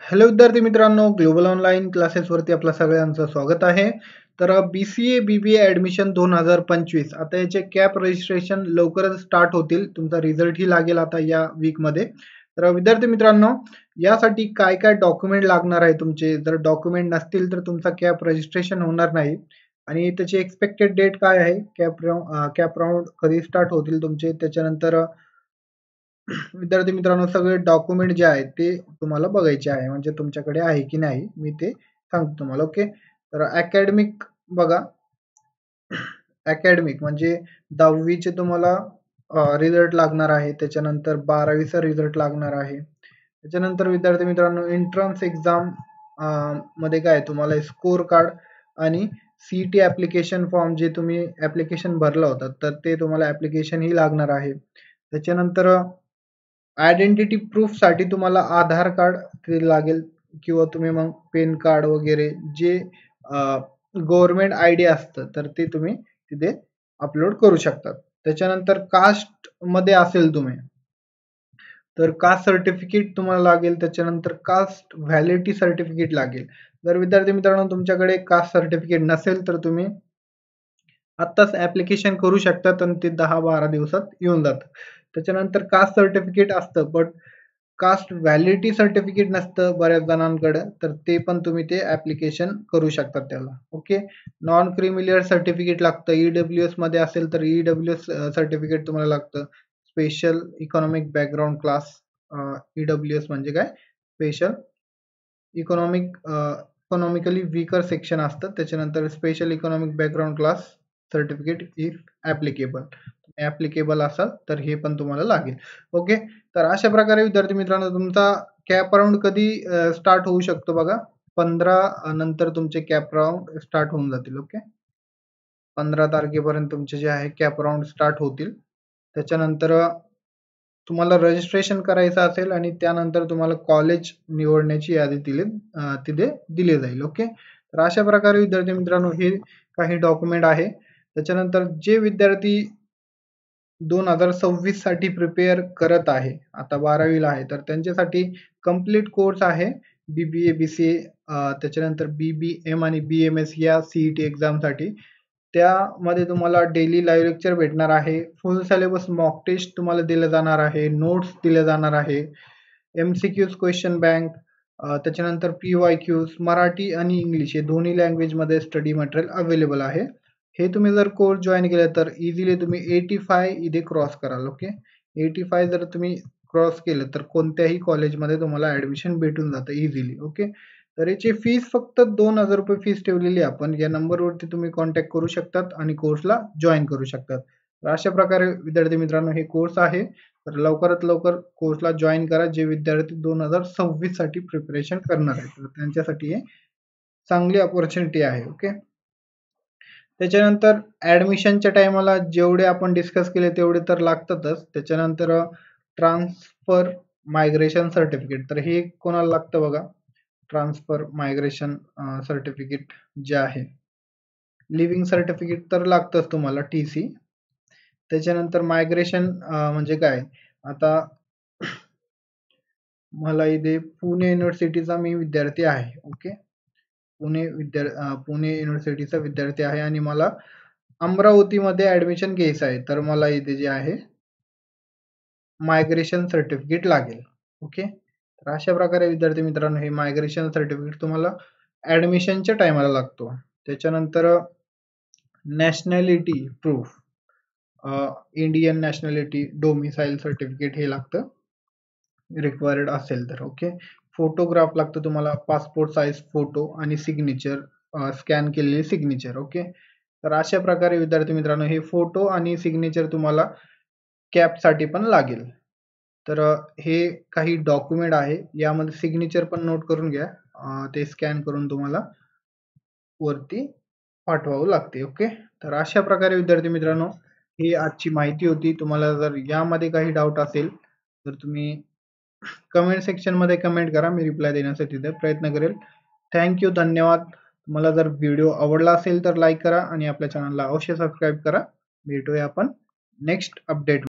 Hello विद्यार्थी मित्रांनो, global online क्लासेसवरती आपलं सगळ्यांचं स्वागत आहे. तर BCA BBA ॲडमिशन 2025 आता याचे कॅप रजिस्ट्रेशन लवकरच स्टार्ट होतील. तुमचा रिझल्टही लागेल आता या वीकमध्ये. तर विद्यार्थी मित्रांनो, यासाठी काय काय डॉक्युमेंट लागणार आहे तुमचे? जर डॉक्युमेंट नसतील तर तुमचा कॅप रजिस्ट्रेशन होणार नाही. आणि त्याची एक्सपेक्टेड डेट काय आहे? कॅप राउंड कधी स्टार्ट होतील तुमचे? त्याच्यानंतर विद्यार्थी मित्रांनो, सगळे डॉक्युमेंट जे आहेत ते तुम्हाला बघायचे आहे, म्हणजे तुमच्याकडे आहे की नाही मी ते सांगतो तुम्हाला. ओके, तर अकॅडमिक बघा. अकॅडमिक म्हणजे 10वीचे तुम्हाला रिझल्ट लागणार आहे, त्याच्यानंतर 12वीचा रिझल्ट लागणार आहे. त्याच्यानंतर विद्यार्थी मित्रांनो, एंट्रन्स एक्झाम मध्ये काय तुम्हाला स्कोर कार्ड आणि CET ऍप्लिकेशन फॉर्म जे तुम्ही ऍप्लिकेशन भरलं होतं तर ते तुम्हाला ऍप्लिकेशन ही लागणार आहे. त्याच्यानंतर आयडेंटिटी प्रूफ साठी तुम्हाला आधार कार्ड ते लागेल, किंवा तुम्ही मग पेन कार्ड वगैरे जे गव्हर्नमेंट आयडी असतं तर ते तुम्ही तिथे अपलोड करू शकतात. त्याच्यानंतर कास्ट मध्ये असेल तुम्ही तर कास्ट सर्टिफिकेट तुम्हाला लागेल. त्याच्यानंतर कास्ट व्हॅलिडिटी सर्टिफिकेट लागेल. जर विद्यार्थी मित्रांनो तुमच्याकडे कास्ट सर्टिफिकेट नसेल तर तुम्ही आत्ताच ऍप्लिकेशन करू शकतात आणि ते 10-12 दिवसात येऊन जातं. त्याच्यानंतर कास्ट सर्टिफिकेट असतं, बट कास्ट व्हॅलिडिटी सर्टिफिकेट नसतं बऱ्याच जणांकडे, तर ते पण तुम्ही ते ऍप्लिकेशन करू शकतात त्याला. ओके, नॉन क्रिमिलियर सर्टिफिकेट लागतं. EWS मध्ये असेल तर EWS सर्टिफिकेट तुम्हाला लागतं. Special economic background class, EWS म्हणजे काय, स्पेशल इकॉनॉमिकली वीकर सेक्शन असतं. त्याच्यानंतर special economic background class certificate if applicable असाल तर हे पण तुम्हाला लागेल. ओके, तर अशा प्रकारे विद्यार्थी मित्रांनो तुमचा कॅप राऊंड कधी स्टार्ट होऊ शकतो बघा. 15 नंतर तुमचे कॅप राऊंड स्टार्ट होऊन जातील. ओके, 15 तारखेपर्यंत तुमचे जे आहे कॅप राऊंड स्टार्ट होतील. त्याच्यानंतर तुम्हाला रजिस्ट्रेशन करायचं असेल आणि त्यानंतर तुम्हाला कॉलेज निवडण्याची यादी तिथे दिली जाईल. ओके, तर अशा प्रकारे विद्यार्थी मित्रांनो हे काही डॉक्युमेंट आहे. त्याच्यानंतर जे विद्यार्थी 2026 साठी प्रिपेअर करत आहे, आता 12वीला आहे, तर त्यांच्यासाठी कम्प्लीट कोर्स आहे BBA BCA. त्याच्यानंतर BBM आणि BMS या CET एक्झामसाठी. त्यामध्ये तुम्हाला डेली लाईव्ह लेक्चर भेटणार आहे. फुल सिलेबस मॉक टेस्ट तुम्हाला दिलं जाणार आहे. नोट्स दिले जाणार आहे. MCQs क्वेश्चन बँक, त्याच्यानंतर PYQs मराठी आणि इंग्लिश हे दोन्ही लँग्वेजमध्ये स्टडी मटेरियल अवेलेबल आहे. हे तुम्ही जर कोर्स जॉईन केले तर इझिली तुम्ही 85 इथे क्रॉस कराल. ओके, 85 जर तुम्ही क्रॉस केलं तर कोणत्याही कॉलेजमध्ये तुम्हाला ऍडमिशन भेटून जातं इझिली. ओके, तर याची फीस फक्त 2000 रुपये फीस ठेवलेली आहे. आपण या नंबरवरती तुम्ही कॉन्टॅक्ट करू शकतात आणि कोर्सला जॉईन करू शकतात. तर अशा प्रकारे विद्यार्थी मित्रांनो हे कोर्स आहे. तर लवकरात लवकर कोर्सला जॉईन करा जे विद्यार्थी 2026 साठी प्रिपरेशन करणार आहेत, तर त्यांच्यासाठी हे चांगली अपॉर्च्युनिटी आहे. ओके, त्याच्यानंतर ऍडमिशनच्या टायमाला जेवढे आपण डिस्कस केले तेवढे तर लागतातच. त्याच्यानंतर ट्रान्सफर मायग्रेशन सर्टिफिकेट, तर हे कोणाला लागतं बघा. ट्रान्सफर मायग्रेशन सर्टिफिकेट जे आहे, लिव्हिंग सर्टिफिकेट तर लागतंच तुम्हाला, TC. त्याच्यानंतर मायग्रेशन म्हणजे काय, आता मला इथे पुणे युनिव्हर्सिटीचा मी विद्यार्थी आहे. ओके, पुणे युनिव्हर्सिटीचा विद्यार्थी आहे आणि मला अमरावतीमध्ये ऍडमिशन घ्यायचं आहे, तर मला इथे जे आहे मायग्रेशन सर्टिफिकेट लागेल. ओके, तर अशा प्रकारे विद्यार्थी मित्रांनो हे मायग्रेशन सर्टिफिकेट तुम्हाला ऍडमिशनच्या टायमाला लागतो. त्याच्यानंतर nationality proof, Indian nationality domicile certificate हे लागतं रिक्वायर्ड असेल तर. ओके, फोटोग्राफ लागतं तुम्हाला, पासपोर्ट साईज फोटो आणि सिग्नेचर, स्कॅन केलेली सिग्नेचर. ओके, तर अशा प्रकारे विद्यार्थी मित्रांनो हे फोटो आणि सिग्नेचर तुम्हाला कॅप साठी पण लागेल. तर हे काही डॉक्युमेंट आहे, यामध्ये सिग्नेचर पण नोट करून घ्या. ते स्कॅन करून तुम्हाला वरती पाठवावं लागते. ओके, तर अशा प्रकारे विद्यार्थी मित्रांनो ही आजची माहिती होती. तुम्हाला जर यामध्ये काही डाऊट असेल तर तुम्ही कमेंट सेक्शन मध्ये कमेंट करा, मी रिप्लाय देण्यासाठी प्रयत्न करेल. थँक्यू, धन्यवाद. तुम्हाला जर व्हिडिओ आवडला असेल तर लाईक करा आणि आपल्या चॅनलला अवश्य सबस्क्राईब करा. भेटूया आपण नेक्स्ट अपडेट.